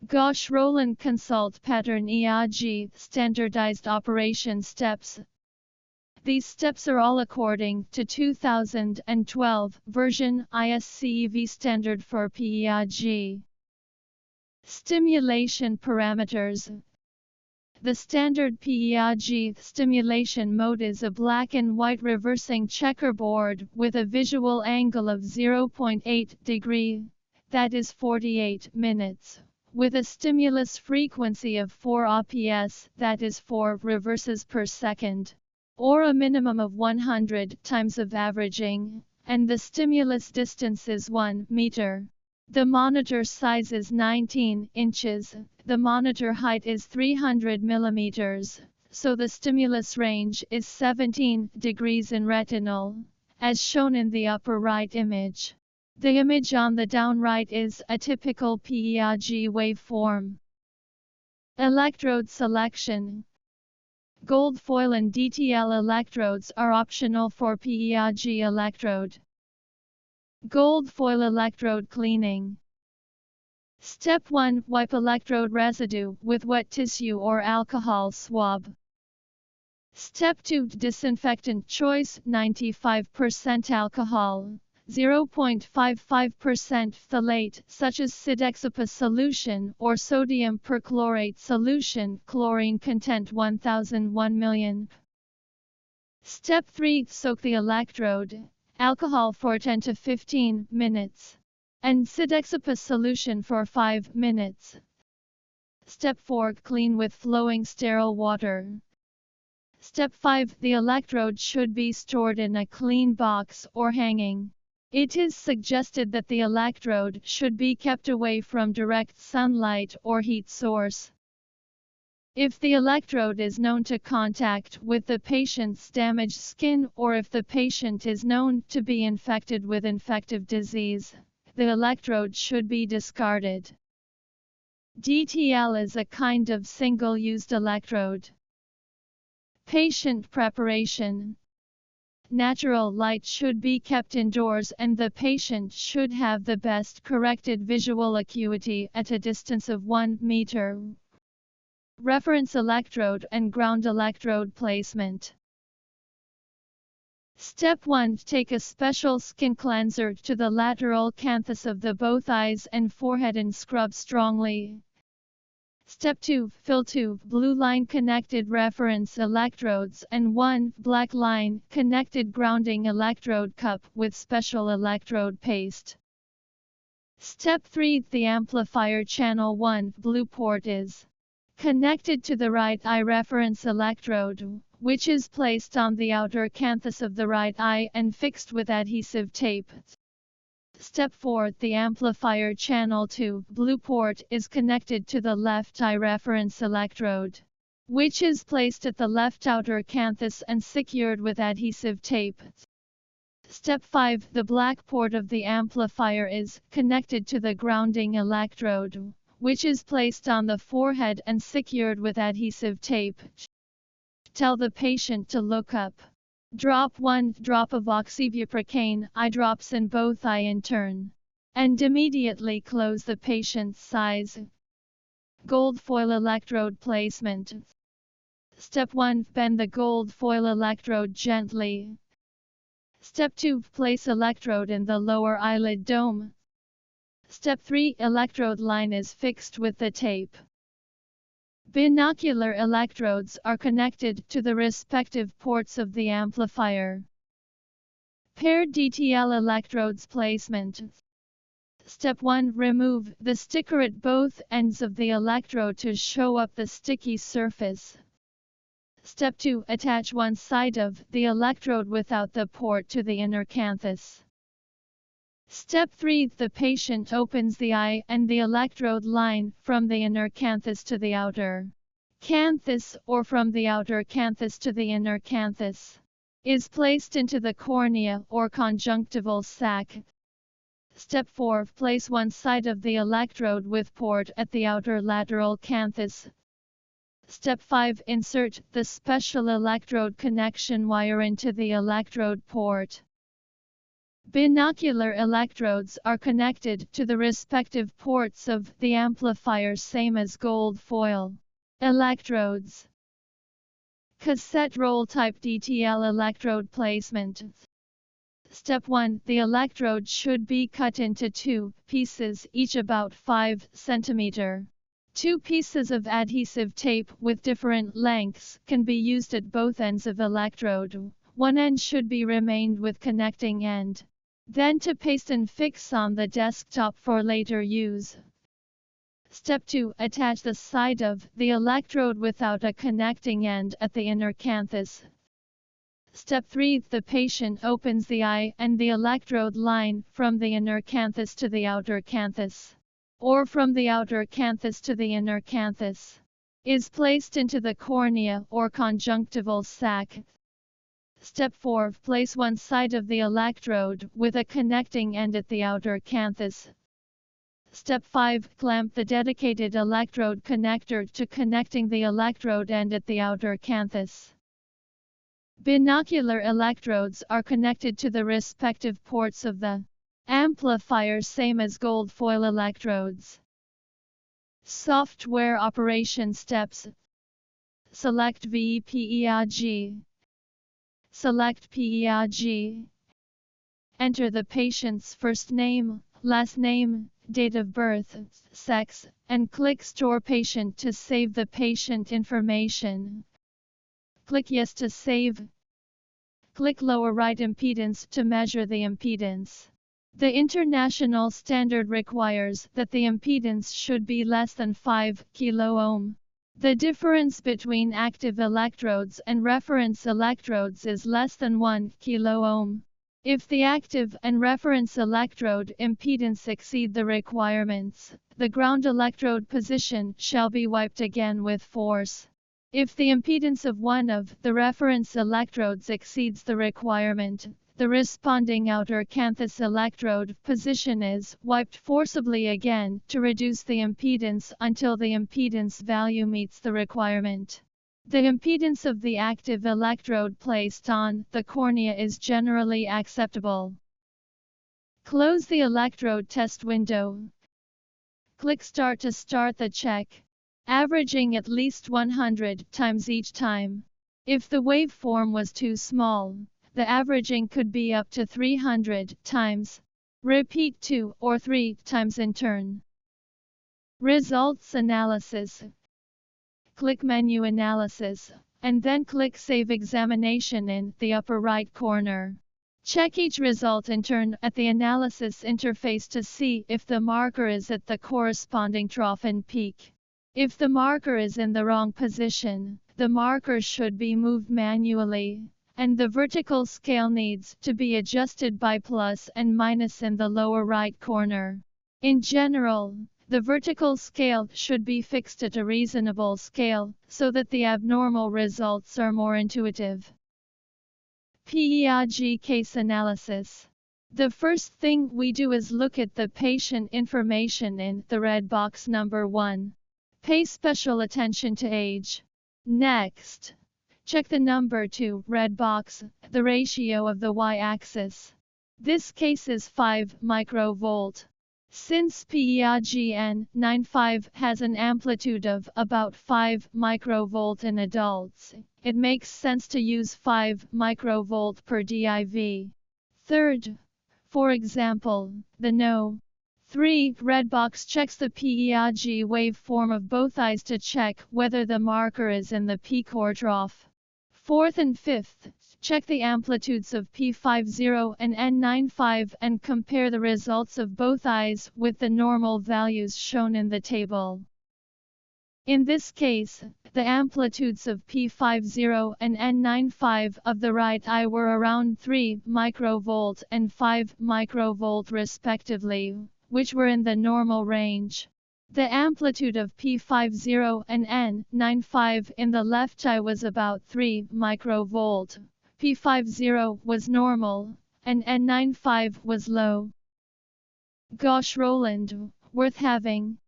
Gauss-Roland consult pattern EAG standardized operation steps. These steps are all according to 2012 version ISCEV standard for PEAG. Stimulation parameters. The standard PEAG stimulation mode is a black and white reversing checkerboard with a visual angle of 0.8 degree, that is 48 minutes, with a stimulus frequency of 4 RPS, that is 4 reverses per second, or a minimum of 100 times of averaging, and the stimulus distance is 1 meter. The monitor size is 19 inches, the monitor height is 300 millimeters, so the stimulus range is 17 degrees in retinal, as shown in the upper right image. The image on the down right is a typical PEAG waveform. Electrode selection. Gold foil and DTL electrodes are optional for PEAG electrode. Gold foil electrode cleaning. Step 1. Wipe electrode residue with wet tissue or alcohol swab. Step 2. Disinfectant choice 95% alcohol, 0.55% phthalate such as Sidexapa solution or sodium perchlorate solution, chlorine content 1001 million. Step 3. Soak the electrode, alcohol for 10 to 15 minutes, and Sidexapa solution for 5 minutes. Step 4. Clean with flowing sterile water. Step 5. The electrode should be stored in a clean box or hanging. It is suggested that the electrode should be kept away from direct sunlight or heat source. If the electrode is known to contact with the patient's damaged skin or if the patient is known to be infected with infective disease, the electrode should be discarded. DTL is a kind of single-used electrode. Patient preparation. Natural light should be kept indoors and the patient should have the best corrected visual acuity at a distance of 1 meter. Reference electrode and ground electrode placement. Step 1. Take a special skin cleanser to the lateral canthus of the both eyes and forehead and scrub strongly. Step 2. Fill 2 blue line connected reference electrodes and 1 black line connected grounding electrode cup with special electrode paste. Step 3. The amplifier channel 1 blue port is connected to the right eye reference electrode, which is placed on the outer canthus of the right eye and fixed with adhesive tape. Step 4. The amplifier channel 2 blue port is connected to the left eye reference electrode, which is placed at the left outer canthus and secured with adhesive tape. Step 5. The black port of the amplifier is connected to the grounding electrode, which is placed on the forehead and secured with adhesive tape. Tell the patient to look up. Drop 1 drop of oxybuprocaine eye drops in both eye in turn, and immediately close the patient's eyes. Gold foil electrode placement. Step 1. Bend the gold foil electrode gently. Step 2. Place electrode in the lower eyelid dome. Step 3. Electrode line is fixed with the tape. Binocular electrodes are connected to the respective ports of the amplifier. Paired DTL electrodes placement. Step 1. Remove the sticker at both ends of the electrode to show up the sticky surface. Step 2. Attach one side of the electrode without the port to the inner canthus. Step 3. The patient opens the eye and the electrode line from the inner canthus to the outer canthus or from the outer canthus to the inner canthus is placed into the cornea or conjunctival sac. Step 4. Place one side of the electrode with port at the outer lateral canthus. Step 5. Insert the special electrode connection wire into the electrode port. Binocular electrodes are connected to the respective ports of the amplifier, same as gold foil electrodes. Cassette roll type DTL electrode placement. Step 1. The electrode should be cut into 2 pieces, each about 5 cm. 2 pieces of adhesive tape with different lengths can be used at both ends of electrode. One end should be remained with connecting end. Then to paste and fix on the desktop for later use. Step 2. Attach the side of the electrode without a connecting end at the inner canthus. Step 3. The patient opens the eye and the electrode line from the inner canthus to the outer canthus, or from the outer canthus to the inner canthus, is placed into the cornea or conjunctival sac. Step 4. Place one side of the electrode with a connecting end at the outer canthus. Step 5. Clamp the dedicated electrode connector to connecting the electrode end at the outer canthus. Binocular electrodes are connected to the respective ports of the amplifier, same as gold foil electrodes. Software operation steps. Select VPEIG. Select PEIG. Enter the patient's first name, last name, date of birth, sex, and click Store Patient to save the patient information. Click Yes to save. Click Lower Right Impedance to measure the impedance. The international standard requires that the impedance should be less than 5 kΩ. The difference between active electrodes and reference electrodes is less than 1 kΩ. If the active and reference electrode impedance exceed the requirements, the ground electrode position shall be wiped again with force. If the impedance of one of the reference electrodes exceeds the requirement, the responding outer canthus electrode position is wiped forcibly again to reduce the impedance until the impedance value meets the requirement. The impedance of the active electrode placed on the cornea is generally acceptable. Close the electrode test window. Click Start to start the check, averaging at least 100 times each time. If the waveform was too small, the averaging could be up to 300 times. Repeat 2 or 3 times in turn. Results analysis. Click Menu Analysis, and then click Save Examination in the upper right corner. Check each result in turn at the analysis interface to see if the marker is at the corresponding trough and peak. If the marker is in the wrong position, the marker should be moved manually, and the vertical scale needs to be adjusted by plus and minus in the lower right corner. In general, the vertical scale should be fixed at a reasonable scale, so that the abnormal results are more intuitive. PEIG case analysis. The first thing we do is look at the patient information in the red box number 1. Pay special attention to age. Next, check the number 2 red box, the ratio of the y-axis. This case is 5 microvolt. Since PEIG N95 has an amplitude of about 5 microvolt in adults, it makes sense to use 5 microvolt per div. Third, for example, the No. 3 red box checks the PEIG waveform of both eyes to check whether the marker is in the peak or trough. Fourth and fifth, check the amplitudes of P50 and N95 and compare the results of both eyes with the normal values shown in the table. In this case, the amplitudes of P50 and N95 of the right eye were around 3 microvolt and 5 microvolt respectively, which were in the normal range. The amplitude of P50 and N95 in the left eye was about 3 microvolt. P50 was normal, and N95 was low. Gauche Roland, worth having.